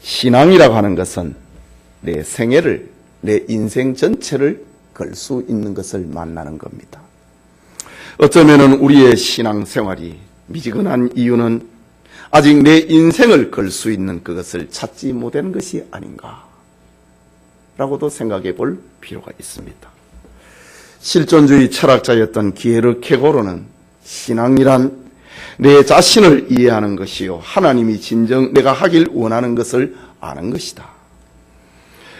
신앙이라고 하는 것은 내 생애를, 내 인생 전체를 걸 수 있는 것을 만나는 겁니다. 어쩌면 우리의 신앙생활이 미지근한 이유는 아직 내 인생을 걸 수 있는 그것을 찾지 못한 것이 아닌가 라고도 생각해 볼 필요가 있습니다. 실존주의 철학자였던 기에르케고르는 신앙이란 내 자신을 이해하는 것이요 하나님이 진정 내가 하길 원하는 것을 아는 것이다.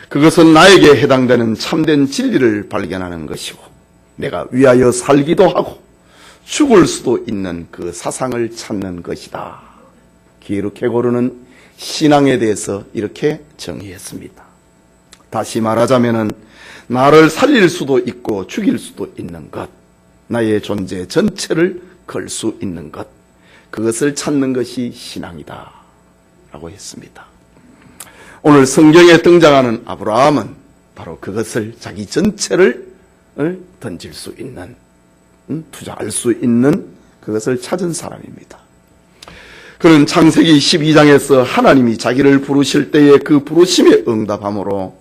그것은 나에게 해당되는 참된 진리를 발견하는 것이고 내가 위하여 살기도 하고 죽을 수도 있는 그 사상을 찾는 것이다. 기에르케고르는 신앙에 대해서 이렇게 정의했습니다. 다시 말하자면은 나를 살릴 수도 있고 죽일 수도 있는 것, 나의 존재 전체를 걸 수 있는 것, 그것을 찾는 것이 신앙이다 라고 했습니다. 오늘 성경에 등장하는 아브라함은 바로 그것을 자기 전체를 던질 수 있는, 투자할 수 있는 그것을 찾은 사람입니다. 그는 창세기 12장에서 하나님이 자기를 부르실 때에 그 부르심에 응답함으로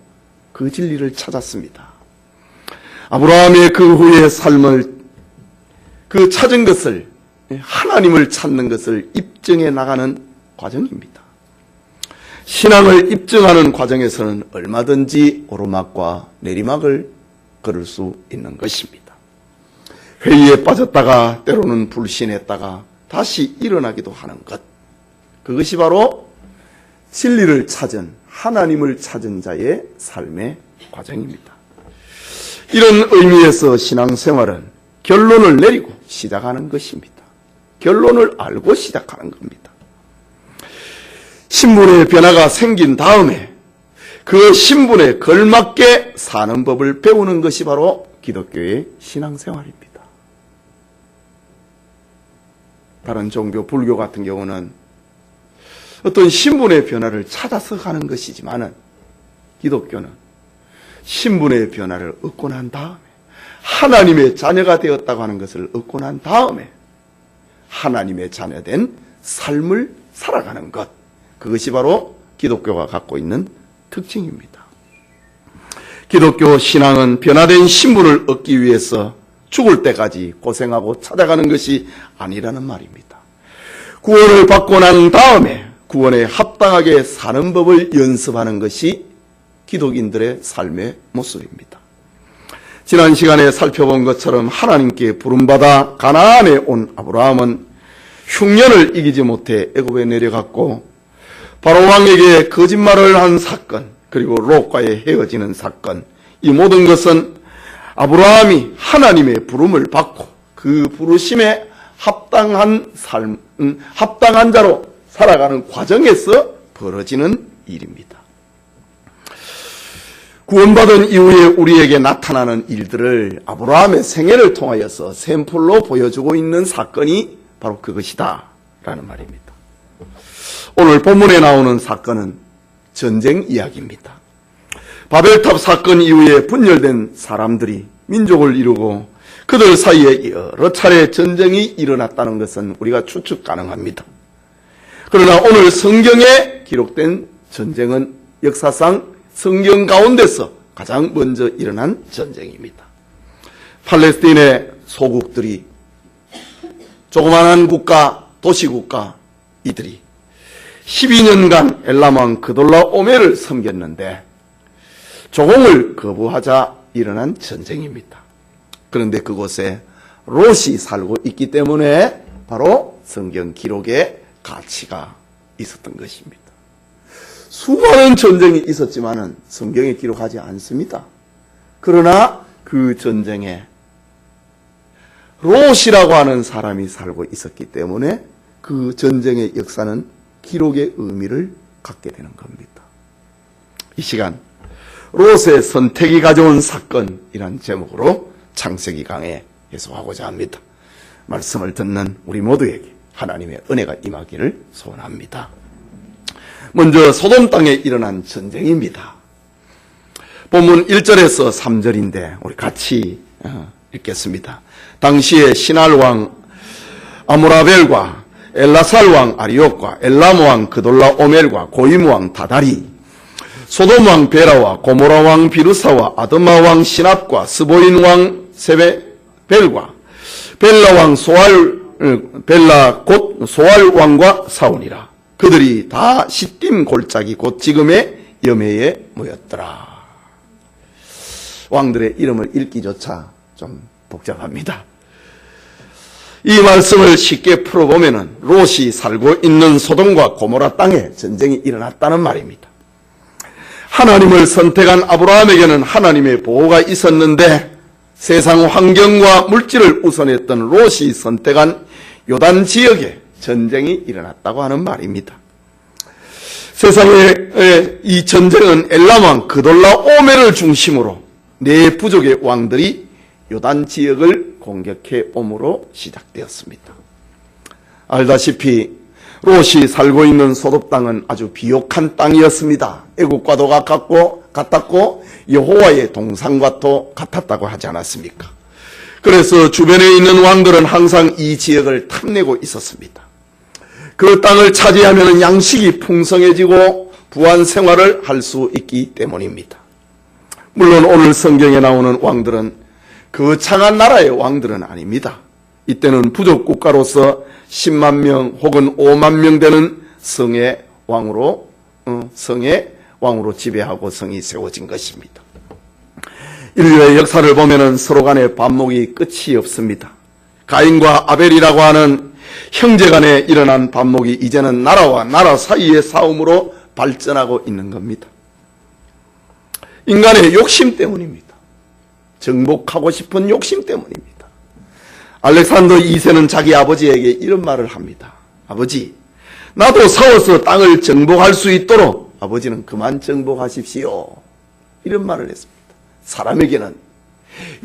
그 진리를 찾았습니다. 아브라함의 그 후의 삶을, 그 찾은 것을, 하나님을 찾는 것을 입증해 나가는 과정입니다. 신앙을 입증하는 과정에서는 얼마든지 오르막과 내리막을 걸을 수 있는 것입니다. 회의에 빠졌다가 때로는 불신했다가 다시 일어나기도 하는 것, 그것이 바로 진리를 찾은, 하나님을 찾은 자의 삶의 과정입니다. 이런 의미에서 신앙생활은 결론을 내리고 시작하는 것입니다. 결론을 알고 시작하는 겁니다. 신분의 변화가 생긴 다음에 그 신분에 걸맞게 사는 법을 배우는 것이 바로 기독교의 신앙생활입니다. 다른 종교, 불교 같은 경우는 어떤 신분의 변화를 찾아서 가는 것이지만은 기독교는 신분의 변화를 얻고 난 다음에 하나님의 자녀가 되었다고 하는 것을 얻고 난 다음에 하나님의 자녀된 삶을 살아가는 것, 그것이 바로 기독교가 갖고 있는 특징입니다. 기독교 신앙은 변화된 신분을 얻기 위해서 죽을 때까지 고생하고 찾아가는 것이 아니라는 말입니다. 구원을 받고 난 다음에 구원에 합당하게 사는 법을 연습하는 것이 기독인들의 삶의 모습입니다. 지난 시간에 살펴본 것처럼 하나님께 부름받아 가나안에 온 아브라함은 흉년을 이기지 못해 애굽에 내려갔고 바로 왕에게 거짓말을 한 사건, 그리고 롯과의 헤어지는 사건, 이 모든 것은 아브라함이 하나님의 부름을 받고 그 부르심에 합당한 삶, 합당한 자로 살아가는 과정에서 벌어지는 일입니다. 구원받은 이후에 우리에게 나타나는 일들을 아브라함의 생애를 통하여서 샘플로 보여주고 있는 사건이 바로 그것이다 라는 말입니다. 오늘 본문에 나오는 사건은 전쟁 이야기입니다. 바벨탑 사건 이후에 분열된 사람들이 민족을 이루고 그들 사이에 여러 차례 전쟁이 일어났다는 것은 우리가 추측 가능합니다. 그러나 오늘 성경에 기록된 전쟁은 역사상 성경 가운데서 가장 먼저 일어난 전쟁입니다. 팔레스틴의 소국들이, 조그마한 국가, 도시국가 이들이 12년간 엘람왕 그돌라오메를 섬겼는데 조공을 거부하자 일어난 전쟁입니다. 그런데 그곳에 롯이 살고 있기 때문에 바로 성경 기록에 가치가 있었던 것입니다. 수많은 전쟁이 있었지만은 성경에 기록하지 않습니다. 그러나 그 전쟁에 롯이라고 하는 사람이 살고 있었기 때문에 그 전쟁의 역사는 기록의 의미를 갖게 되는 겁니다. 이 시간 롯의 선택이 가져온 사건이란 제목으로 창세기 강해 해석하고자 합니다. 말씀을 듣는 우리 모두에게 하나님의 은혜가 임하기를 소원합니다. 먼저 소돔 땅에 일어난 전쟁입니다. 본문 1절에서 3절인데 우리 같이 읽겠습니다. 당시에 시날 왕 아므라벨과 엘라살 왕 아리옥과 엘람 왕 그돌라 오멜과 고임 왕 다다리, 소돔 왕 베라와 고모라 왕 비루사와 아드마 왕 시납과 스보인 왕 세베벨과 벨라 왕 벨라 곧 소알 왕과 사온이라. 그들이 다 시딤 골짜기 곧 지금의 여매에 모였더라. 왕들의 이름을 읽기조차 좀 복잡합니다. 이 말씀을 쉽게 풀어보면 롯이 살고 있는 소돔과 고모라 땅에 전쟁이 일어났다는 말입니다. 하나님을 선택한 아브라함에게는 하나님의 보호가 있었는데 세상 환경과 물질을 우선했던 롯이 선택한 요단 지역에 전쟁이 일어났다고 하는 말입니다. 세상의 이 전쟁은 엘람 왕 그돌라 오멜을 중심으로 네 부족의 왕들이 요단 지역을 공격해 옴으로 시작되었습니다. 알다시피 롯이 살고 있는 소돔 땅은 아주 비옥한 땅이었습니다. 애국과도 같았고 여호와의 동산과도 같았다고 하지 않았습니까? 그래서 주변에 있는 왕들은 항상 이 지역을 탐내고 있었습니다. 그 땅을 차지하면 양식이 풍성해지고 부한 생활을 할 수 있기 때문입니다. 물론 오늘 성경에 나오는 왕들은 그 창한 나라의 왕들은 아닙니다. 이때는 부족 국가로서 10만 명 혹은 5만 명 되는 성의 왕으로 지배하고 성이 세워진 것입니다. 인류의 역사를 보면은 서로 간의 반목이 끝이 없습니다. 가인과 아벨이라고 하는 형제 간에 일어난 반목이 이제는 나라와 나라 사이의 싸움으로 발전하고 있는 겁니다. 인간의 욕심 때문입니다. 정복하고 싶은 욕심 때문입니다. 알렉산더 2세는 자기 아버지에게 이런 말을 합니다. 아버지, 나도 싸워서 땅을 정복할 수 있도록 아버지는 그만 정복하십시오. 이런 말을 했습니다. 사람에게는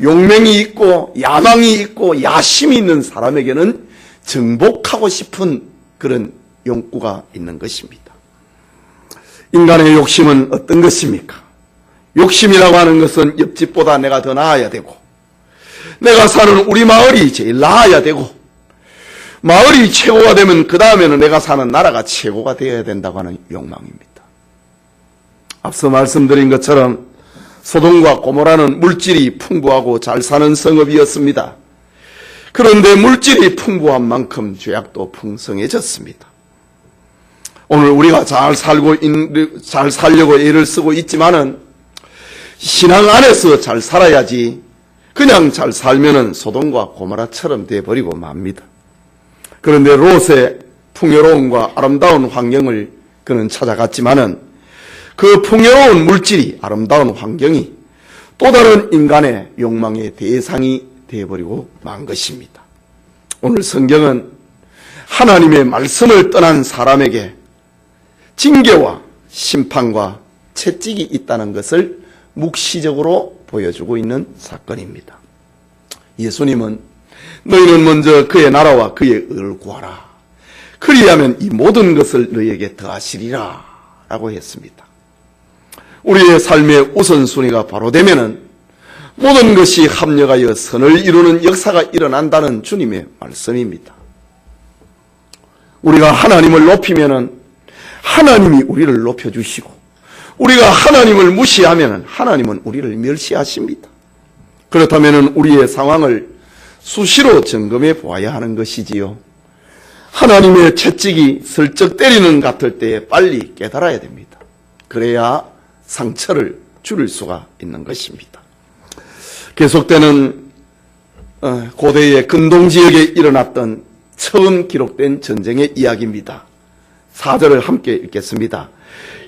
용맹이 있고 야망이 있고 야심이 있는 사람에게는 정복하고 싶은 그런 욕구가 있는 것입니다. 인간의 욕심은 어떤 것입니까? 욕심이라고 하는 것은 옆집보다 내가 더 나아야 되고 내가 사는 우리 마을이 제일 나아야 되고 마을이 최고가 되면 그 다음에는 내가 사는 나라가 최고가 되어야 된다고 하는 욕망입니다. 앞서 말씀드린 것처럼 소돔과 고모라는 물질이 풍부하고 잘 사는 성읍이었습니다. 그런데 물질이 풍부한 만큼 죄악도 풍성해졌습니다. 오늘 우리가 잘 살려고 애를 쓰고 있지만은 신앙 안에서 잘 살아야지 그냥 잘 살면은 소돔과 고모라처럼 돼버리고 맙니다. 그런데 롯의 풍요로움과 아름다운 환경을 그는 찾아갔지만은 그 풍요로운 물질이 아름다운 환경이 또 다른 인간의 욕망의 대상이 되어버리고 만 것입니다. 오늘 성경은 하나님의 말씀을 떠난 사람에게 징계와 심판과 채찍이 있다는 것을 묵시적으로 보여주고 있는 사건입니다. 예수님은 너희는 먼저 그의 나라와 그의 의를 구하라. 그리하면 이 모든 것을 너희에게 더하시리라 라고 했습니다. 우리의 삶의 우선순위가 바로 되면은 모든 것이 합력하여 선을 이루는 역사가 일어난다는 주님의 말씀입니다. 우리가 하나님을 높이면은 하나님이 우리를 높여주시고 우리가 하나님을 무시하면은 하나님은 우리를 멸시하십니다. 그렇다면은 우리의 상황을 수시로 점검해 보아야 하는 것이지요. 하나님의 채찍이 슬쩍 때리는 같을 때에 빨리 깨달아야 됩니다. 그래야 상처를 줄일 수가 있는 것입니다. 계속되는 고대의 근동지역에 일어났던 처음 기록된 전쟁의 이야기입니다. 4절을 함께 읽겠습니다.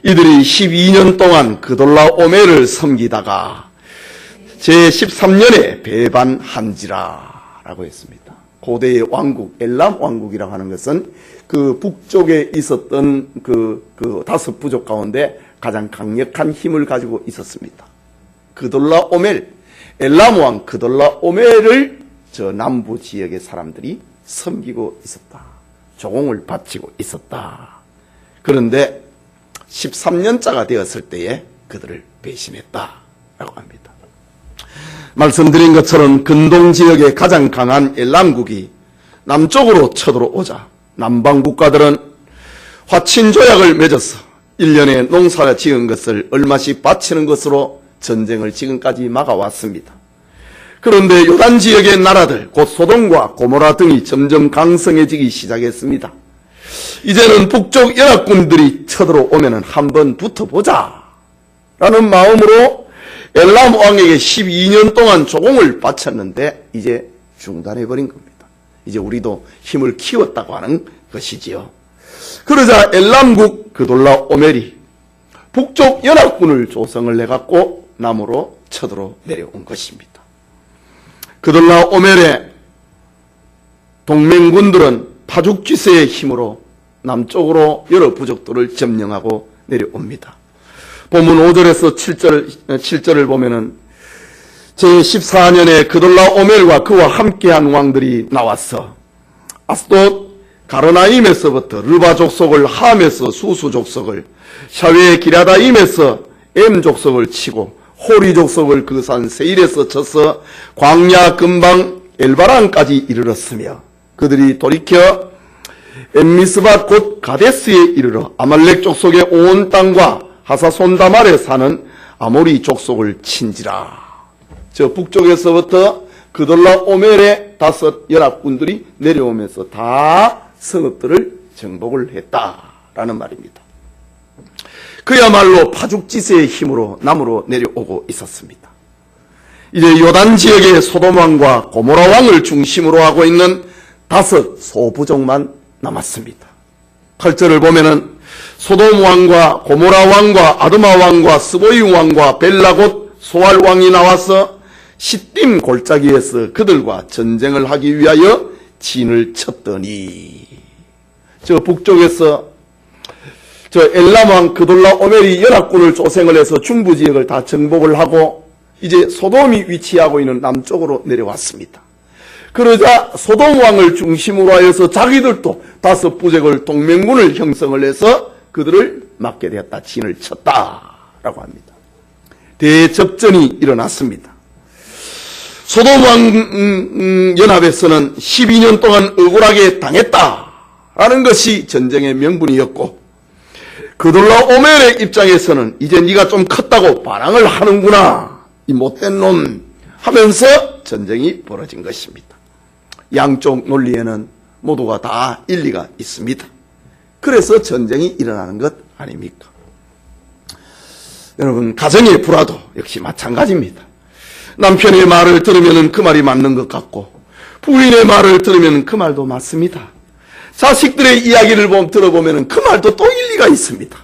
이들이 12년 동안 그돌라오멜을 섬기다가 제13년에 배반한지라 라고 했습니다. 고대의 왕국 엘람 왕국이라고 하는 것은 그 북쪽에 있었던 그 다섯 부족 가운데 가장 강력한 힘을 가지고 있었습니다. 그돌라오멜 엘람 왕 그돌라오멜을 저 남부 지역의 사람들이 섬기고 있었다. 조공을 바치고 있었다. 그런데 13년짜가 되었을 때에 그들을 배신했다라고 합니다. 말씀드린 것처럼 근동 지역의 가장 강한 엘람국이 남쪽으로 쳐들어오자 남방 국가들은 화친 조약을 맺어서 1년에 농사 지은 것을 얼마씩 바치는 것으로 전쟁을 지금까지 막아왔습니다. 그런데 요단 지역의 나라들, 곧 소돔과 고모라 등이 점점 강성해지기 시작했습니다. 이제는 북쪽 연합군들이 쳐들어오면 한번 붙어보자 라는 마음으로 엘람 왕에게 12년 동안 조공을 바쳤는데 이제 중단해버린 겁니다. 이제 우리도 힘을 키웠다고 하는 것이지요. 그러자 엘람국 그돌라 오멜이 북쪽 연합군을 조성을 해갖고 남으로 쳐들어 내려온 것입니다. 그돌라 오멜의 동맹군들은 파죽지세의 힘으로 남쪽으로 여러 부족들을 점령하고 내려옵니다. 본문 5절에서 7절을 보면은 제14년에 그돌라 오멜과 그와 함께한 왕들이 나왔어 아스돗 가르나임에서부터 르바 족속을, 함에서 수수 족속을, 샤웨 기라다임에서 엠 족속을 치고 호리 족속을 그 산 세일에서 쳐서 광야 근방 엘바란까지 이르렀으며 그들이 돌이켜 엠미스밭 곧 가데스에 이르러 아말렉 족속의 온 땅과 하사손다말에 사는 아모리 족속을 친지라. 저 북쪽에서부터 그돌라 오멜의 5 연합군들이 내려오면서 다 성읍들을 정복을 했다라는 말입니다. 그야말로 파죽지세의 힘으로 남으로 내려오고 있었습니다. 이제 요단 지역의 소돔왕과 고모라 왕을 중심으로 하고 있는 5 소부족만 남았습니다. 8절을 보면은 소돔 왕과 고모라 왕과 아드마 왕과 스보이 왕과 벨라 곧 소알 왕이 나와서 시딤 골짜기에서 그들과 전쟁을 하기 위하여 진을 쳤더니 저 북쪽에서 저 엘람 왕 그돌라 오멜이 연합군을 조성을 해서 중부 지역을 다 정복을 하고 이제 소돔이 위치하고 있는 남쪽으로 내려왔습니다. 그러자 소돔 왕을 중심으로 하여서 자기들도 5 부족을 동맹군을 형성을 해서 그들을 막게 되었다. 진을 쳤다라고 합니다. 대접전이 일어났습니다. 소돔 왕 연합에서는 12년 동안 억울하게 당했다라는 것이 전쟁의 명분이었고 그돌라 오멜의 입장에서는 이제 네가 좀 컸다고 반항을 하는구나 이 못된 놈 하면서 전쟁이 벌어진 것입니다. 양쪽 논리에는 모두가 다 일리가 있습니다. 그래서 전쟁이 일어나는 것 아닙니까? 여러분 가정의 불화도 역시 마찬가지입니다. 남편의 말을 들으면 그 말이 맞는 것 같고 부인의 말을 들으면 그 말도 맞습니다. 자식들의 이야기를 들어보면 그 말도 또 일리가 있습니다.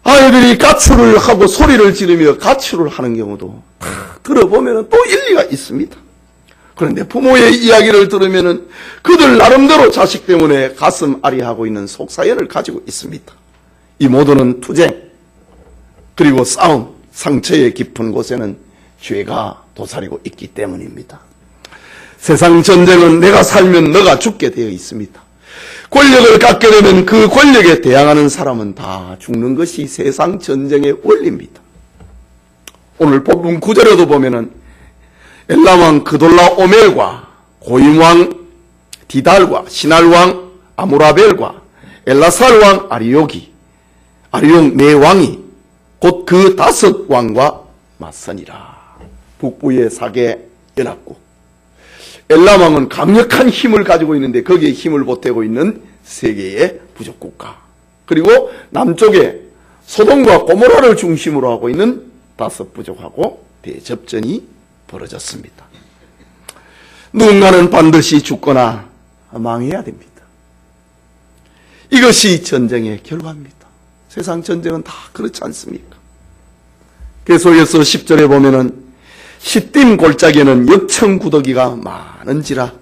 아이들이 가출을 하고 소리를 지르며 가출을 하는 경우도 다 들어보면 또 일리가 있습니다. 그런데 부모의 이야기를 들으면 그들 나름대로 자식 때문에 가슴 아리하고 있는 속사연을 가지고 있습니다. 이 모두는 투쟁 그리고 싸움, 상처의 깊은 곳에는 죄가 도사리고 있기 때문입니다. 세상 전쟁은 내가 살면 너가 죽게 되어 있습니다. 권력을 갖게 되면 그 권력에 대항하는 사람은 다 죽는 것이 세상 전쟁의 원리입니다. 오늘 본문 9절에도 보면은 엘람왕 그돌라 오멜과 고임왕 디달과 신할왕 아무라벨과 엘라살왕 아리옥 네 왕이 곧 그 5 왕과 맞서니라. 북부의 4개 연합국 엘람왕은 강력한 힘을 가지고 있는데 거기에 힘을 보태고 있는 3개의 부족국가 그리고 남쪽에 소돔과 고모라를 중심으로 하고 있는 5 부족하고 대접전이 벌어졌습니다. 누군가는 반드시 죽거나 망해야 됩니다. 이것이 전쟁의 결과입니다. 세상 전쟁은 다 그렇지 않습니까? 계속해서 10절에 보면은 시딤 골짜기에는 역청구더기가 많은지라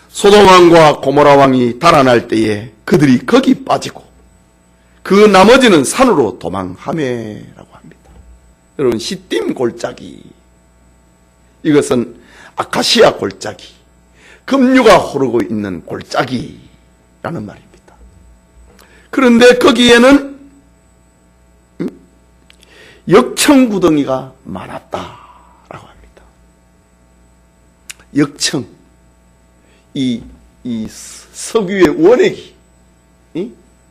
소돔왕과 고모라왕이 달아날 때에 그들이 거기 빠지고 그 나머지는 산으로 도망하매라고 합니다. 여러분 시딤 골짜기 이것은 아카시아 골짜기 급류가 흐르고 있는 골짜기라는 말입니다. 그런데 거기에는 역청구덩이가 많았다라고 합니다. 역청, 이 이 석유의 원액이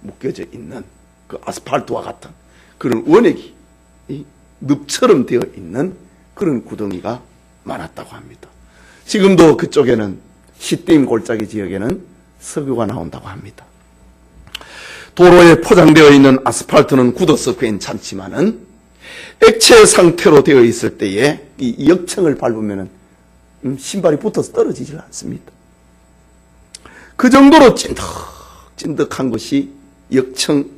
묶여져 있는 그 아스팔트와 같은 그런 원액이 늪처럼 되어 있는 그런 구덩이가 많았다고 합니다. 지금도 그쪽에는 시띠임 골짜기 지역에는 석유가 나온다고 합니다. 도로에 포장되어 있는 아스팔트는 굳어서 괜찮지만은 액체 상태로 되어 있을 때에 이 역청을 밟으면은 신발이 붙어서 떨어지질 않습니다. 그 정도로 찐득찐득한 것이 역청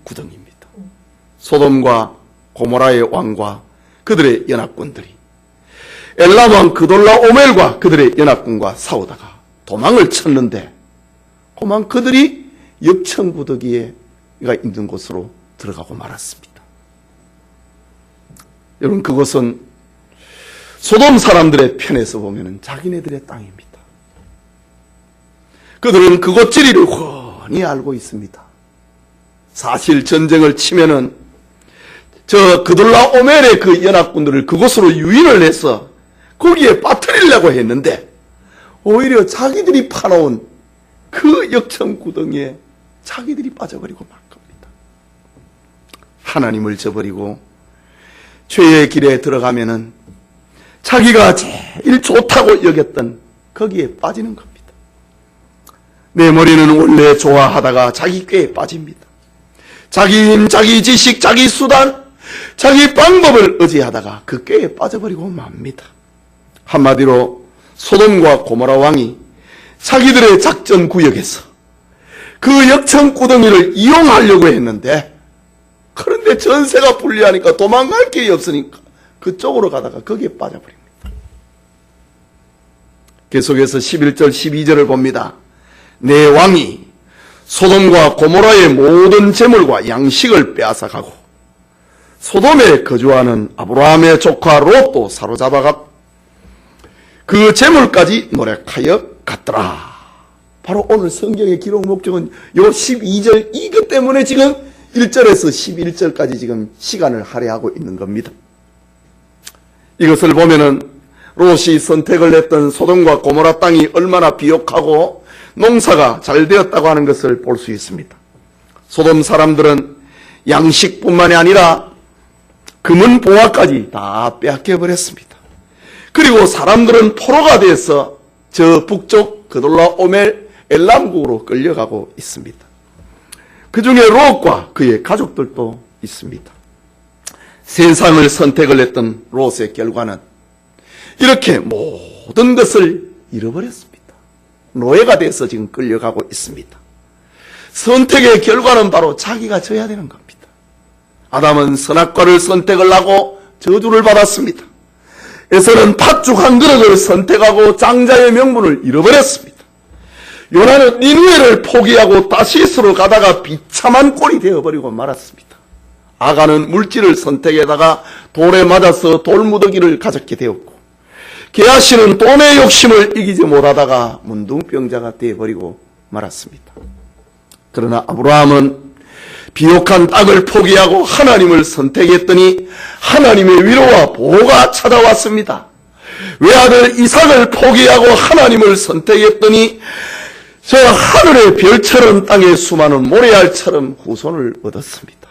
구덩이입니다. 소돔과 고모라의 왕과 그들의 연합군들이 엘람 왕 그돌라오멜과 그들의 연합군과 싸우다가 도망을 쳤는데 그들이 역청 구덩이가 있는 곳으로 들어가고 말았습니다. 여러분, 그것은 소돔 사람들의 편에서 보면 자기네들의 땅입니다. 그들은 그곳 지리를 훤히 알고 있습니다. 사실 전쟁을 치면은 저 그돌라오멜의 그 연합군들을 그곳으로 유인을 해서 거기에 빠뜨리려고 했는데 오히려 자기들이 파놓은 그 역청 구덩이에 자기들이 빠져버리고 말 겁니다. 하나님을 저버리고 죄의 길에 들어가면은 자기가 제일 좋다고 여겼던 거기에 빠지는 겁니다. 내 머리는 원래 좋아하다가 자기 꾀에 빠집니다. 자기 힘, 자기 지식, 자기 수단, 자기 방법을 의지하다가 그 꾀에 빠져버리고 맙니다. 한마디로 소돔과 고모라 왕이 자기들의 작전 구역에서 그 역청 구덩이를 이용하려고 했는데, 그런데 전세가 불리하니까 도망갈 길이 없으니까 그쪽으로 가다가 거기에 빠져버립니다. 계속해서 11절 12절을 봅니다. 내 왕이 소돔과 고모라의 모든 재물과 양식을 빼앗아가고 소돔에 거주하는 아브라함의 조카 롯도 사로잡아가 그 재물까지 노력하여 갔더라. 바로 오늘 성경의 기록 목적은 요 12절 이것 때문에 지금 1절에서 11절까지 지금 시간을 할애하고 있는 겁니다. 이것을 보면은 롯이 선택을 했던 소돔과 고모라 땅이 얼마나 비옥하고 농사가 잘 되었다고 하는 것을 볼 수 있습니다. 소돔 사람들은 양식뿐만이 아니라 금은 보화까지 다 빼앗겨 버렸습니다. 그리고 사람들은 포로가 돼서 저 북쪽 그돌라오멜 엘람국으로 끌려가고 있습니다. 그 중에 롯과 그의 가족들도 있습니다. 세상을 선택을 했던 롯의 결과는 이렇게 모든 것을 잃어버렸습니다. 노예가 돼서 지금 끌려가고 있습니다. 선택의 결과는 바로 자기가 져야 되는 겁니다. 아담은 선악과를 선택을 하고 저주를 받았습니다. 에서는 팥죽 한 그릇을 선택하고 장자의 명분을 잃어버렸습니다. 요나는 니느웨를 포기하고 다시스로 가다가 비참한 꼴이 되어버리고 말았습니다. 아가는 물질을 선택에다가 돌에 맞아서 돌무더기를 가졌게 되었고, 게하시는 돈의 욕심을 이기지 못하다가 문둥병자가 되어버리고 말았습니다. 그러나 아브라함은 비옥한 땅을 포기하고 하나님을 선택했더니 하나님의 위로와 보호가 찾아왔습니다. 외아들 이삭을 포기하고 하나님을 선택했더니 저 하늘의 별처럼 땅의 수많은 모래알처럼 후손을 얻었습니다.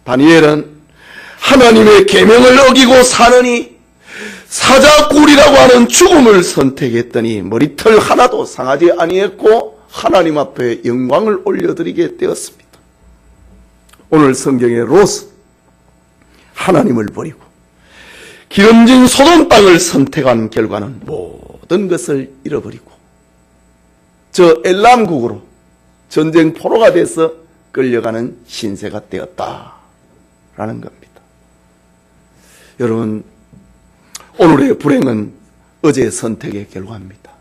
다니엘은 하나님의 계명을 어기고 사느니 사자꿀이라고 하는 죽음을 선택했더니 머리털 하나도 상하지 아니했고 하나님 앞에 영광을 올려드리게 되었습니다. 오늘 성경의 롯은 하나님을 버리고 기름진 소돔 땅을 선택한 결과는 모든 것을 잃어버리고 저 엘람국으로 전쟁 포로가 돼서 끌려가는 신세가 되었다라는 겁니다. 여러분, 오늘의 불행은 어제의 선택의 결과입니다.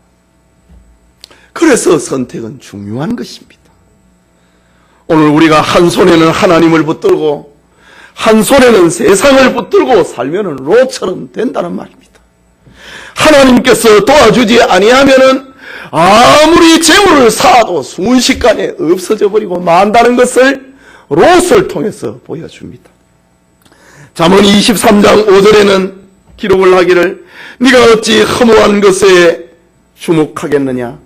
그래서 선택은 중요한 것입니다. 오늘 우리가 한 손에는 하나님을 붙들고 한 손에는 세상을 붙들고 살면은 롯처럼 된다는 말입니다. 하나님께서 도와주지 아니하면은 아무리 재물을 쌓아도 순식간에 없어져 버리고 만다는 것을 롯을 통해서 보여줍니다. 잠언 23장 5절에는 기록을 하기를 네가 어찌 허무한 것에 주목하겠느냐,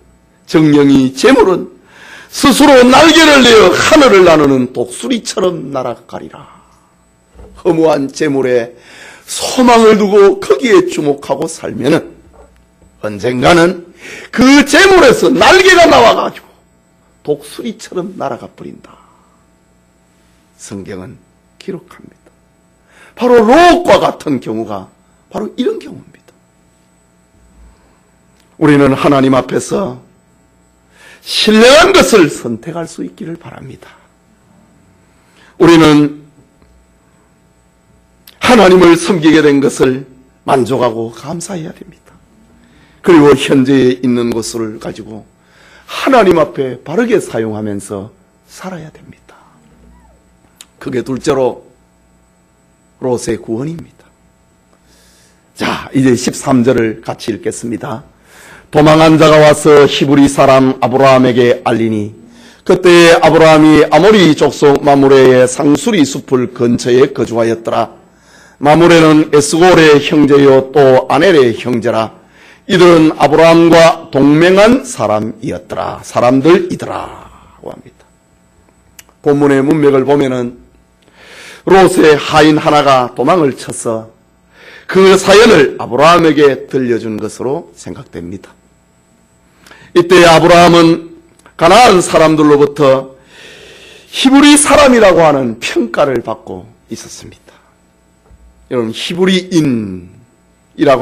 정령이 재물은 스스로 날개를 내어 하늘을 나누는 독수리처럼 날아가리라. 허무한 재물에 소망을 두고 거기에 주목하고 살면은 언젠가는 그 재물에서 날개가 나와가지고 독수리처럼 날아가 버린다. 성경은 기록합니다. 바로 롯과 같은 경우가 바로 이런 경우입니다. 우리는 하나님 앞에서 신령한 것을 선택할 수 있기를 바랍니다. 우리는 하나님을 섬기게 된 것을 만족하고 감사해야 됩니다. 그리고 현재에 있는 것을 가지고 하나님 앞에 바르게 사용하면서 살아야 됩니다. 그게 둘째로 롯의 구원입니다. 자, 이제 13절을 같이 읽겠습니다. 도망한 자가 와서 히브리 사람 아브라함에게 알리니 그때 아브라함이 아모리 족속 마므레의 상수리 숲을 근처에 거주하였더라. 마므레는 에스골의 형제요 또 아넬의 형제라. 이들은 아브라함과 동맹한 사람이었더라. 사람들이더라 고 합니다. 본문의 문맥을 보면은 롯의 하인 하나가 도망을 쳐서 그 사연을 아브라함에게 들려준 것으로 생각됩니다. 이때 아브라함은 가나안 사람들로부터 히브리 사람이라고 하는 평가를 받고 있었습니다. 여러분, 히브리인이라고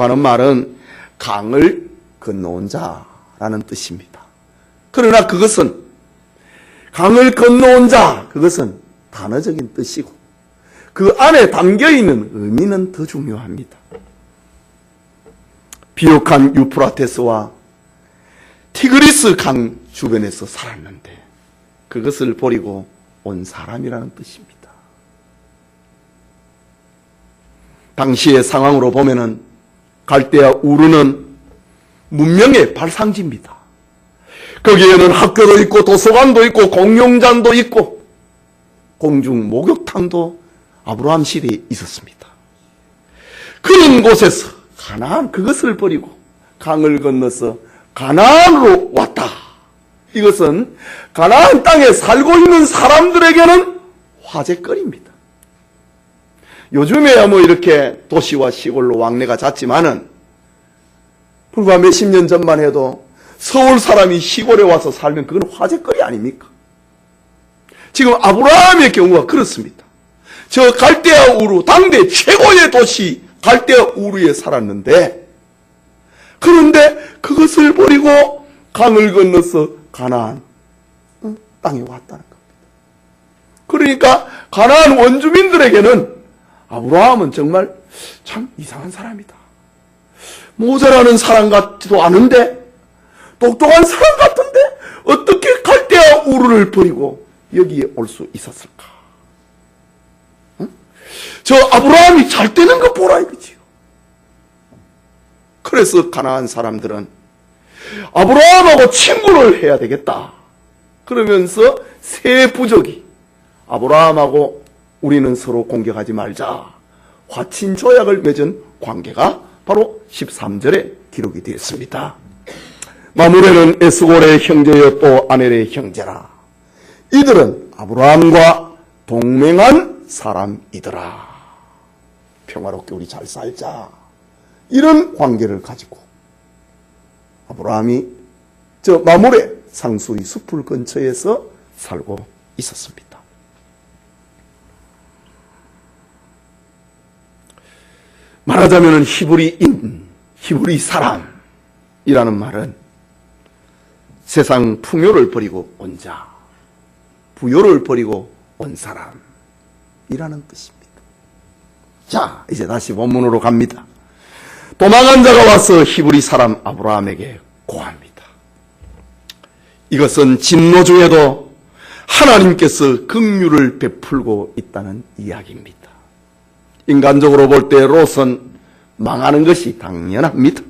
하는 말은 강을 건너온 자라는 뜻입니다. 그러나 그것은 강을 건너온 자, 그것은 단어적인 뜻이고 그 안에 담겨있는 의미는 더 중요합니다. 비옥한 유프라테스와 티그리스 강 주변에서 살았는데 그것을 버리고 온 사람이라는 뜻입니다. 당시의 상황으로 보면은 갈대아 우르는 문명의 발상지입니다. 거기에는 학교도 있고 도서관도 있고 공용장도 있고 공중 목욕탕도 아브라함 시대에 있었습니다. 그런 곳에서 가나안 그것을 버리고 강을 건너서 가나안으로 왔다. 이것은 가나안 땅에 살고 있는 사람들에게는 화제거리입니다. 요즘에야 뭐 이렇게 도시와 시골로 왕래가 잦지만은 불과 몇십 년 전만 해도 서울 사람이 시골에 와서 살면 그건 화제거리 아닙니까? 지금 아브라함의 경우가 그렇습니다. 저 갈대아 우르, 당대 최고의 도시 갈대아 우르에 살았는데 그런데 그것을 버리고 강을 건너서 가나안 땅에 왔다는 겁니다. 그러니까 가나안 원주민들에게는 아브라함은 정말 참 이상한 사람이다. 모자라는 사람 같지도 않은데 똑똑한 사람 같은데 어떻게 갈대아 우르를 버리고 여기에 올 수 있었을까? 응? 저 아브라함이 잘 되는 거 보라 이거지요. 그래서 가나안 사람들은 아브라함하고 친구를 해야 되겠다. 그러면서 세 부족이 아브라함하고 우리는 서로 공격하지 말자. 화친 조약을 맺은 관계가 바로 13절에 기록이 되었습니다. 마므레는 에스골의 형제여 또 아넬의 형제라. 이들은 아브라함과 동맹한 사람이더라. 평화롭게 우리 잘 살자. 이런 관계를 가지고 아브라함이 저 마므레 상수리 숲을 근처에서 살고 있었습니다. 말하자면 히브리인, 히브리 사람이라는 말은 세상 풍요를 버리고 온 자, 부요를 버리고 온 사람이라는 뜻입니다. 자, 이제 다시 본문으로 갑니다. 도망한 자가 와서 히브리 사람 아브라함에게 고합니다. 이것은 진노 중에도 하나님께서 긍휼을 베풀고 있다는 이야기입니다. 인간적으로 볼 때 롯은 망하는 것이 당연합니다.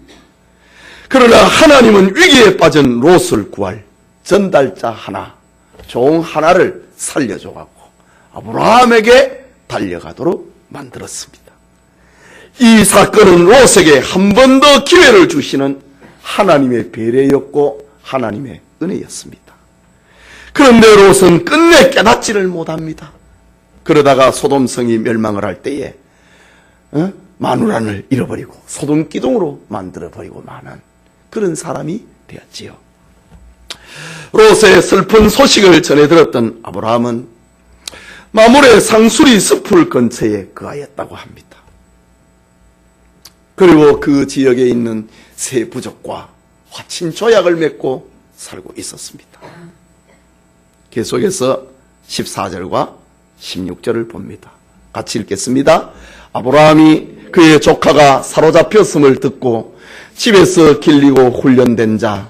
그러나 하나님은 위기에 빠진 롯을 구할 전달자 하나, 종 하나를 살려줘갖고 아브라함에게 달려가도록 만들었습니다. 이 사건은 롯에게 한 번 더 기회를 주시는 하나님의 배려였고 하나님의 은혜였습니다. 그런데 롯은 끝내 깨닫지를 못합니다. 그러다가 소돔성이 멸망을 할 때에 마누란을 잃어버리고 소돔 기둥으로 만들어버리고 마는 그런 사람이 되었지요. 롯의 슬픈 소식을 전해 들었던 아브라함은 마물의 상수리 숲을 근처에 거하였다고 합니다. 그리고 그 지역에 있는 세 부족과 화친 조약을 맺고 살고 있었습니다. 계속해서 14절과 16절을 봅니다. 같이 읽겠습니다. 아브라함이 그의 조카가 사로잡혔음을 듣고 집에서 길리고 훈련된 자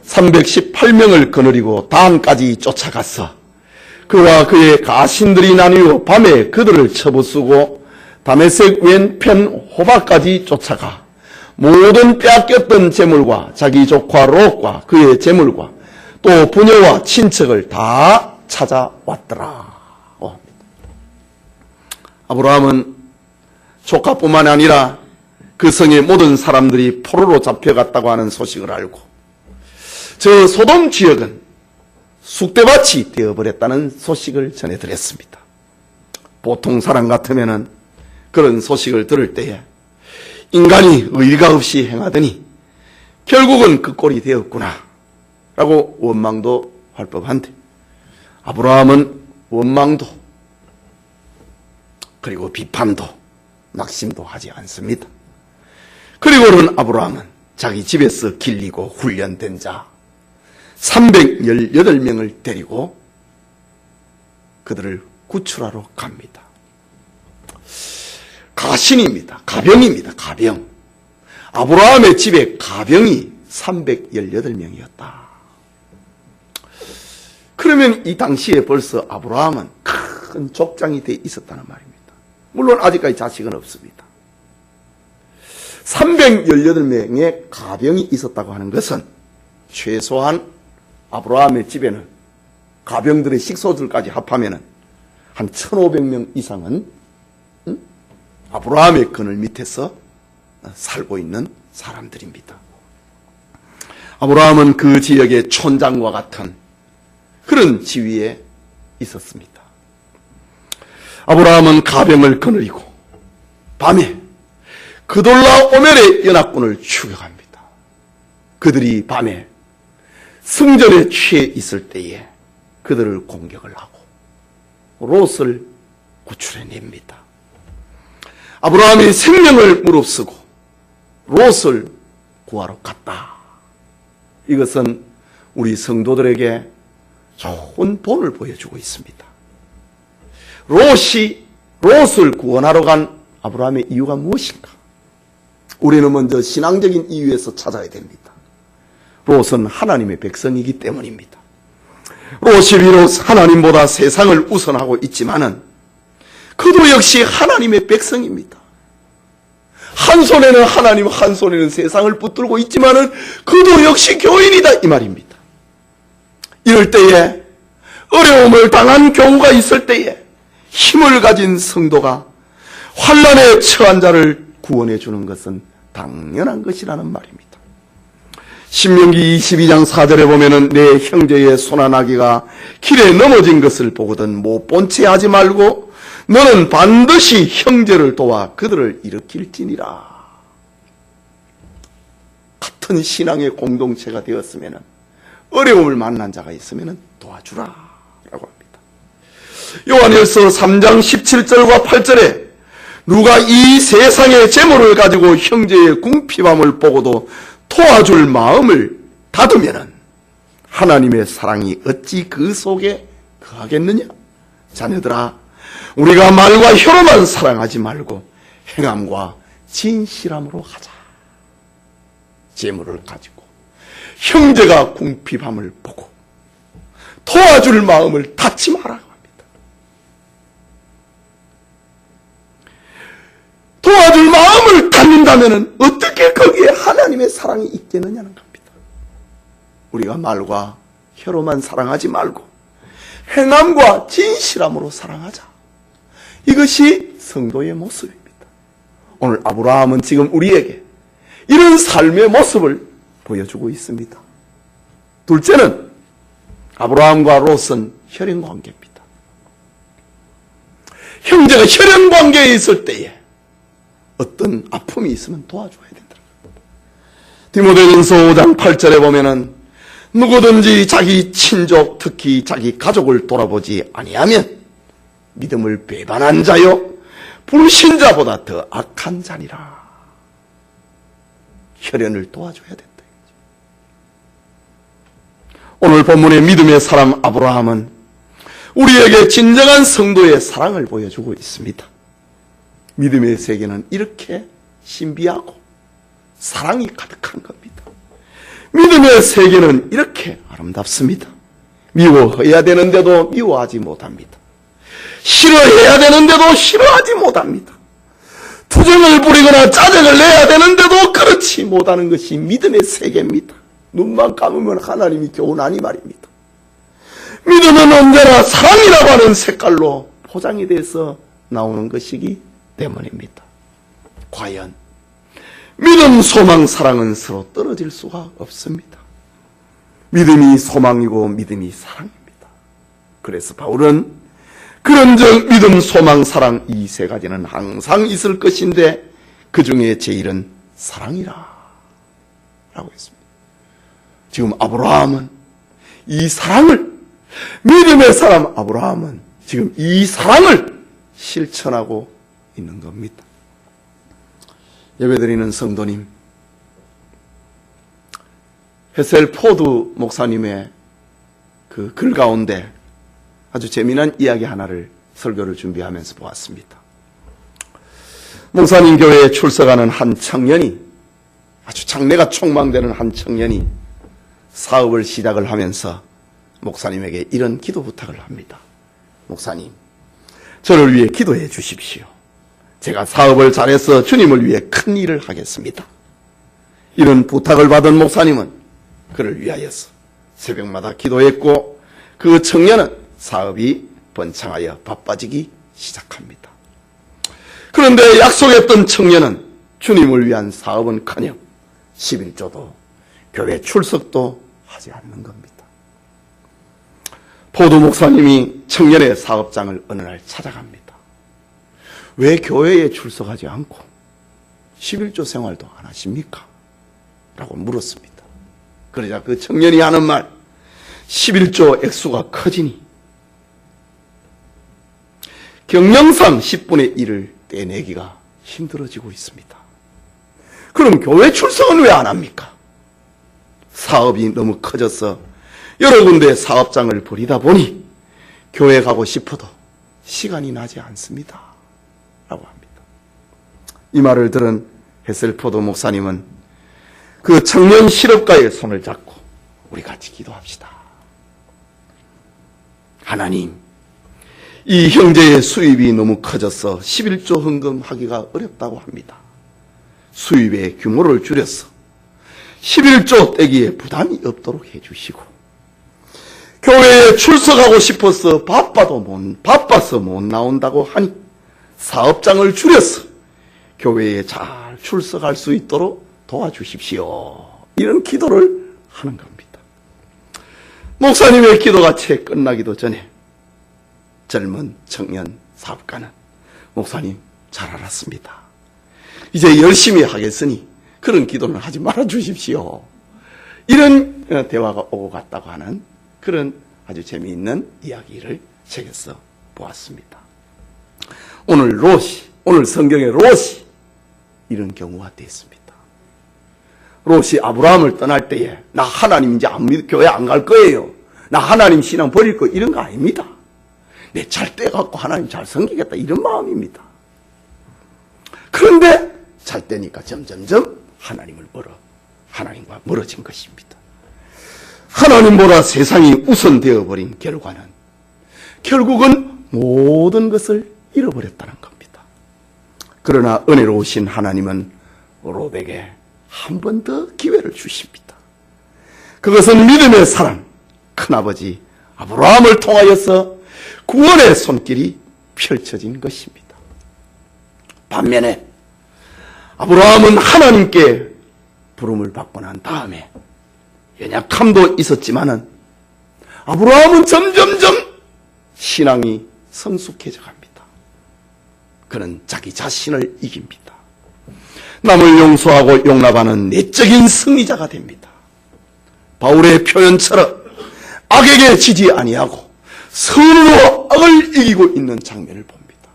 318명을 거느리고 단까지 쫓아가서 그와 그의 가신들이 나뉘어 밤에 그들을 쳐부수고 다메섹 왼편 호바까지 쫓아가 모든 빼앗겼던 재물과 자기 조카 롯과 그의 재물과 또 부녀와 친척을 다 찾아왔더라. 아브라함은 조카뿐만 아니라 그 성의 모든 사람들이 포로로 잡혀갔다고 하는 소식을 알고 저 소돔 지역은 쑥대밭이 되어버렸다는 소식을 전해드렸습니다. 보통 사람 같으면 그런 소식을 들을 때에 인간이 의리가 없이 행하더니 결국은 그 꼴이 되었구나 라고 원망도 할 법한데 아브라함은 원망도 그리고 비판도 낙심도 하지 않습니다. 그리고는 아브라함은 자기 집에서 길리고 훈련된 자 318명을 데리고 그들을 구출하러 갑니다. 가신입니다. 가병입니다. 가병. 아브라함의 집에 가병이 318명이었다. 그러면 이 당시에 벌써 아브라함은 큰 족장이 돼 있었다는 말입니다. 물론 아직까지 자식은 없습니다. 318명의 가병이 있었다고 하는 것은 최소한 아브라함의 집에는 가병들의 식소들까지 합하면 한 1500명 이상은 아브라함의 그늘 밑에서 살고 있는 사람들입니다. 아브라함은 그 지역의 촌장과 같은 그런 지위에 있었습니다. 아브라함은 가병을 거느리고 밤에 그돌라오멜의 연합군을 추격합니다. 그들이 밤에 승전에 취해 있을 때에 그들을 공격을 하고 롯을 구출해냅니다. 아브라함이 생명을 무릅쓰고 롯을 구하러 갔다. 이것은 우리 성도들에게 좋은 본을 보여주고 있습니다. 롯을 구원하러 간 아브라함의 이유가 무엇인가? 우리는 먼저 신앙적인 이유에서 찾아야 됩니다. 롯은 하나님의 백성이기 때문입니다. 롯이 비록 하나님보다 세상을 우선하고 있지만은 그도 역시 하나님의 백성입니다. 한 손에는 하나님, 한 손에는 세상을 붙들고 있지만은 그도 역시 교인이다 이 말입니다. 이럴 때에 어려움을 당한 경우가 있을 때에 힘을 가진 성도가 환난에 처한 자를 구원해 주는 것은 당연한 것이라는 말입니다. 신명기 22장 4절에 보면은 내 형제의 소나나기가 길에 넘어진 것을 보거든 못 본 채 하지 말고 너는 반드시 형제를 도와 그들을 일으킬지니라. 같은 신앙의 공동체가 되었으면 어려움을 만난 자가 있으면 도와주라 라고 합니다. 요한일서 3장 17절과 8절에 누가 이 세상의 재물을 가지고 형제의 궁핍함을 보고도 도와줄 마음을 닫으면 하나님의 사랑이 어찌 그 속에 거하겠느냐? 자녀들아, 우리가 말과 혀로만 사랑하지 말고 행함과 진실함으로 하자. 재물을 가지고 형제가 궁핍함을 보고 도와줄 마음을 닫지 마라고 합니다. 도와줄 마음을 닫는다면 어떻게 거기에 하나님의 사랑이 있겠느냐는 겁니다. 우리가 말과 혀로만 사랑하지 말고 행함과 진실함으로 사랑하자. 이것이 성도의 모습입니다. 오늘 아브라함은 지금 우리에게 이런 삶의 모습을 보여주고 있습니다. 둘째는 아브라함과 롯은 혈연관계입니다. 형제가 혈연관계에 있을 때에 어떤 아픔이 있으면 도와줘야 된다. 디모데전서 5장 8절에 보면은 누구든지 자기 친족, 특히 자기 가족을 돌아보지 아니하면 믿음을 배반한 자요 불신자보다 더 악한 자니라. 혈연을 도와줘야 된다. 오늘 본문의 믿음의 사람 아브라함은 우리에게 진정한 성도의 사랑을 보여주고 있습니다. 믿음의 세계는 이렇게 신비하고 사랑이 가득한 겁니다. 믿음의 세계는 이렇게 아름답습니다. 미워해야 되는데도 미워하지 못합니다. 싫어해야 되는데도 싫어하지 못합니다. 투정을 부리거나 짜증을 내야 되는데도 그렇지 못하는 것이 믿음의 세계입니다. 눈만 감으면 하나님이 교훈하니 말입니다. 믿음은 언제나 사랑이라고 하는 색깔로 포장이 돼서 나오는 것이기 때문입니다. 과연 믿음, 소망, 사랑은 서로 떨어질 수가 없습니다. 믿음이 소망이고 믿음이 사랑입니다. 그래서 바울은 그런즉 믿음, 소망, 사랑 이 세 가지는 항상 있을 것인데 그 중에 제일은 사랑이라 라고 했습니다. 지금 아브라함은 이 사랑을, 믿음의 사람 아브라함은 지금 이 사랑을 실천하고 있는 겁니다. 예배드리는 성도님, 헤셀 포드 목사님의 그 글 가운데 아주 재미난 이야기 하나를 설교를 준비하면서 보았습니다. 목사님 교회에 출석하는 한 청년이, 아주 장래가 촉망되는 한 청년이 사업을 시작을 하면서 목사님에게 이런 기도 부탁을 합니다. 목사님, 저를 위해 기도해 주십시오. 제가 사업을 잘해서 주님을 위해 큰 일을 하겠습니다. 이런 부탁을 받은 목사님은 그를 위하여서 새벽마다 기도했고 그 청년은 사업이 번창하여 바빠지기 시작합니다. 그런데 약속했던 청년은 주님을 위한 사업은커녕 11조도 교회 출석도 하지 않는 겁니다. 포드 목사님이 청년의 사업장을 어느 날 찾아갑니다. 왜 교회에 출석하지 않고 11조 생활도 안 하십니까? 라고 물었습니다. 그러자 그 청년이 하는 말, 11조 액수가 커지니 경영상 10분의 1을 떼내기가 힘들어지고 있습니다. 그럼 교회 출석은 왜 안 합니까? 사업이 너무 커져서 여러 군데 사업장을 벌이다 보니 교회 가고 싶어도 시간이 나지 않습니다. 라고 합니다. 이 말을 들은 헤셀포드 목사님은 그 청년 실업가의 손을 잡고 우리 같이 기도합시다. 하나님, 이 형제의 수입이 너무 커져서 11조 헌금하기가 어렵다고 합니다. 수입의 규모를 줄여서 11조 떼기에 부담이 없도록 해주시고, 교회에 출석하고 싶어서 바빠서 못 나온다고 하니 사업장을 줄여서 교회에 잘 출석할 수 있도록 도와주십시오. 이런 기도를 하는 겁니다. 목사님의 기도가 채 끝나기도 전에 젊은 청년 사업가는 목사님 잘 알았습니다. 이제 열심히 하겠으니 그런 기도는 하지 말아 주십시오. 이런 대화가 오고 갔다고 하는 그런 아주 재미있는 이야기를 책에서 보았습니다. 오늘 성경의 롯이 이런 경우가 되었습니다. 롯이 아브라함을 떠날 때에 나 하나님 이제 교회 안 갈 거예요. 나 하나님 신앙 버릴 거 이런 거 아닙니다. 내 잘 떼갖고 하나님 잘 섬기겠다 이런 마음입니다. 그런데 잘 떼니까 점점점 하나님과 멀어진 것입니다. 하나님보다 세상이 우선되어 버린 결국은 모든 것을 잃어버렸다는 겁니다. 그러나 은혜로우신 하나님은 롯에게 한 번 더 기회를 주십니다. 그것은 믿음의 사람 큰아버지 아브라함을 통하여서 구원의 손길이 펼쳐진 것입니다. 반면에 아브라함은 하나님께 부름을 받고 난 다음에 연약함도 있었지만은 아브라함은 점점점 신앙이 성숙해져 갑니다. 그는 자기 자신을 이깁니다. 남을 용서하고 용납하는 내적인 승리자가 됩니다. 바울의 표현처럼 악에게 지지 아니하고 선으로 악을 이기고 있는 장면을 봅니다.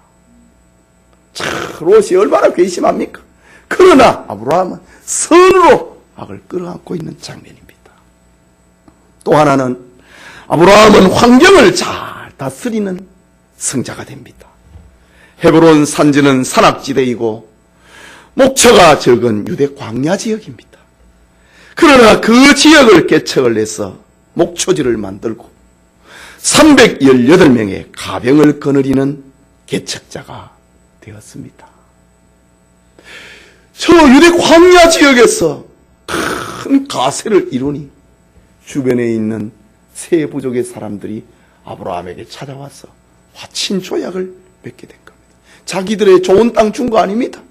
참, 롯이 얼마나 괘씸합니까? 그러나 아브라함은 선으로 악을 끌어안고 있는 장면입니다. 또 하나는 아브라함은 환경을 잘 다스리는 승자가 됩니다. 헤브론 산지는 산악지대이고 목처가 적은 유대 광야 지역입니다. 그러나 그 지역을 개척을 해서 목초지를 만들고 318명의 가병을 거느리는 개척자가 되었습니다. 저 유대 광야 지역에서 큰 가세를 이루니 주변에 있는 세 부족의 사람들이 아브라함에게 찾아와서 화친 조약을 맺게 된 겁니다. 자기들의 좋은 땅 준 거 아닙니다.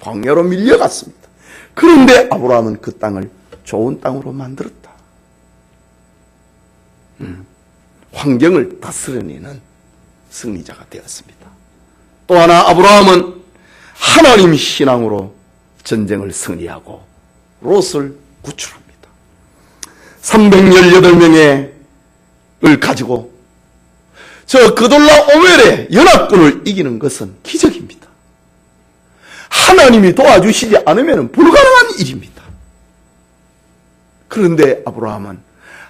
광야로 밀려갔습니다. 그런데 아브라함은 그 땅을 좋은 땅으로 만들었다. 환경을 다스려내는 승리자가 되었습니다. 또 하나 아브라함은 하나님 신앙으로 전쟁을 승리하고 롯을 구출합니다. 318명을 가지고 저 그돌라 오멜의 연합군을 이기는 것은 기적입니다. 하나님이 도와주시지 않으면 불가능한 일입니다. 그런데 아브라함은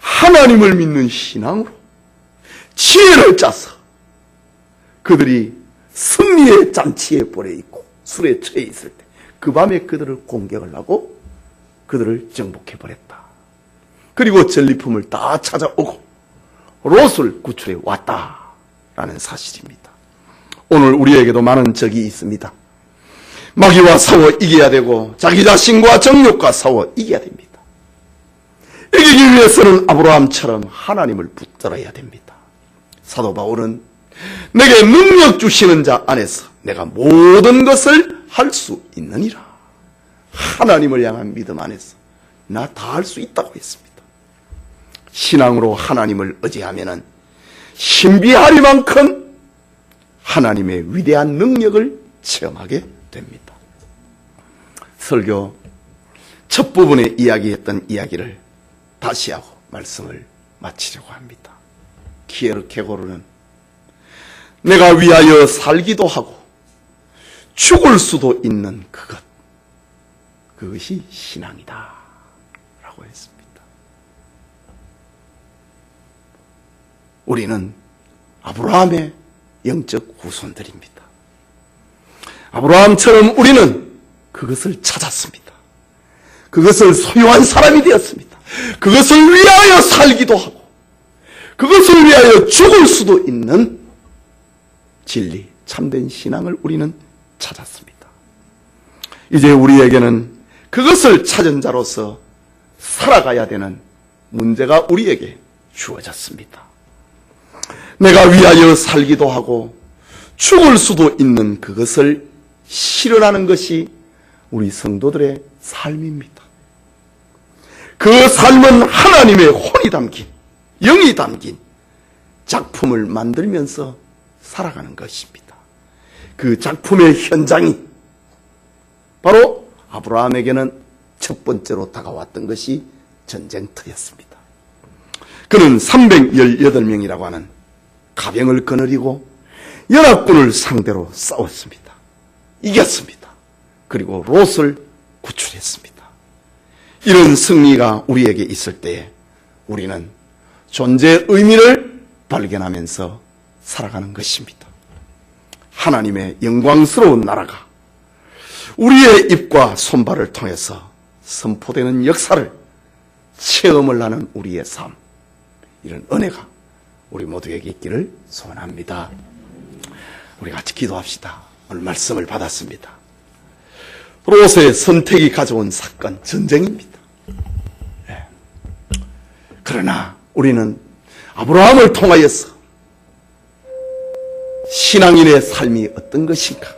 하나님을 믿는 신앙으로 지혜를 짜서 그들이 승리의 잔치에 벌에 있고 술에 취해 있을 때 그 밤에 그들을 공격을 하고 그들을 정복해버렸다. 그리고 전리품을 다 찾아오고 롯을 구출해 왔다라는 사실입니다. 오늘 우리에게도 많은 적이 있습니다. 마귀와 싸워 이겨야 되고 자기 자신과 정욕과 싸워 이겨야 됩니다. 이기기 위해서는 아브라함처럼 하나님을 붙들어야 됩니다. 사도 바울은 내게 능력 주시는 자 안에서 내가 모든 것을 할 수 있느니라. 하나님을 향한 믿음 안에서 나 다 할 수 있다고 했습니다. 신앙으로 하나님을 의지하면은 신비하리만큼 하나님의 위대한 능력을 체험하게 됩니다. 설교 첫 부분에 이야기했던 이야기를 다시 하고 말씀을 마치려고 합니다. 키에르케고르는 내가 위하여 살기도 하고 죽을 수도 있는 그것이 신앙이다 라고 했습니다. 우리는 아브라함의 영적 후손들입니다. 아브라함처럼 우리는 그것을 찾았습니다. 그것을 소유한 사람이 되었습니다. 그것을 위하여 살기도 하고 그것을 위하여 죽을 수도 있는 진리, 참된 신앙을 우리는 찾았습니다. 이제 우리에게는 그것을 찾은 자로서 살아가야 되는 문제가 우리에게 주어졌습니다. 내가 위하여 살기도 하고 죽을 수도 있는 그것을 실현하는 것이 우리 성도들의 삶입니다. 그 삶은 하나님의 혼이 담긴, 영이 담긴 작품을 만들면서 살아가는 것입니다. 그 작품의 현장이 바로 아브라함에게는 첫 번째로 다가왔던 것이 전쟁터였습니다. 그는 318명이라고 하는 가병을 거느리고 연합군을 상대로 싸웠습니다. 이겼습니다. 그리고 롯을 구출했습니다. 이런 승리가 우리에게 있을 때에 우리는 존재의 의미를 발견하면서 살아가는 것입니다. 하나님의 영광스러운 나라가 우리의 입과 손발을 통해서 선포되는 역사를 체험을 하는 우리의 삶, 이런 은혜가 우리 모두에게 있기를 소원합니다. 우리 같이 기도합시다. 오늘 말씀을 받았습니다. 롯의 선택이 가져온 사건, 전쟁입니다. 네. 그러나 우리는 아브라함을 통하여서 신앙인의 삶이 어떤 것인가?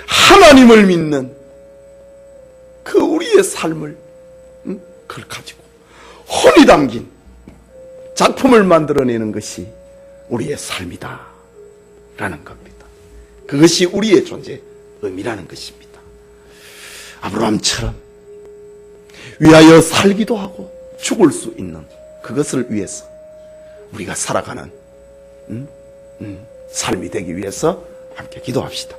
하나님을 믿는 그 우리의 삶을 그걸 가지고 혼이 담긴 작품을 만들어내는 것이 우리의 삶이다 라는 겁니다. 그것이 우리의 존재 의미라는 것입니다. 아브라함처럼 위하여 살기도 하고 죽을 수 있는 그것을 위해서 우리가 살아가는 삶이 되기 위해서 함께 기도합시다.